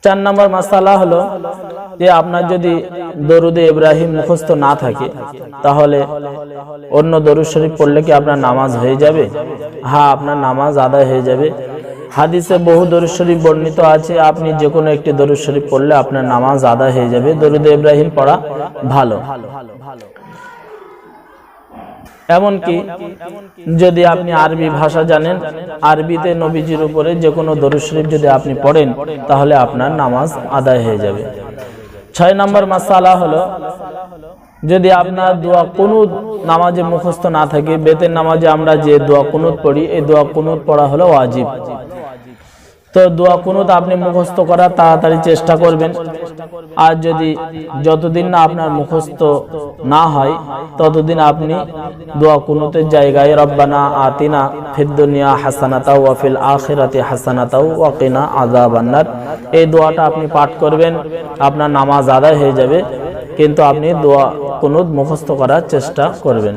4 নম্বর মাসালা হলো যে আপনার যদি দরুদে ইব্রাহিম মুখস্থ না থাকে তাহলে অন্য দরুদ শরীফ পড়লে কি আপনার নামাজ হয়ে যাবে? হ্যাঁ, আপনার নামাজ আদায় হয়ে যাবে। হাদিসে বহু দরুদ শরীফ বর্ণিত আছে, আপনি যে কোনো একটি দরুদ শরীফ পড়লে আপনার নামাজ আদায় হয়ে যাবে। দরুদে ইব্রাহিম পড়া ভালো। এমনকি যদি আপনি আরবি ভাষা জানেন, আরবিতে নবীজির উপরে যে কোনো দরুদ শরীফ যদি আপনি পড়েন তাহলে আপনার নামাজ আদায় হয়ে যাবে। 6 নম্বর মাসালা হলো যদি আপনার দোয়া কুনুত নামাজে মুখস্থ না থাকে, বেতের নামাজে আমরা যে দোয়া কুনুত পড়ি এই দোয়া কুনুত পড়া হলো ওয়াজিব। তো দোয়া কুনুত আপনি মুখস্থ করার তাড়াতাড়ি চেষ্টা করবেন। আর যদি যতদিন না আপনার মুখস্থ না হয় ততদিন আপনি দোয়া কুনুতের জায়গায় রব্বানা আতিনা ফিদ দুনিয়া হাসানাতাও ওয়া ফিল আখিরাতি হাসানাতাও ওয়া কিনা আযাবান্নার এই দোয়াটা আপনি পাঠ করবেন, আপনার নামাজ আদায় হয়ে যাবে। কিন্তু আপনি দোয়া কুনুত মুখস্থ করার চেষ্টা করবেন।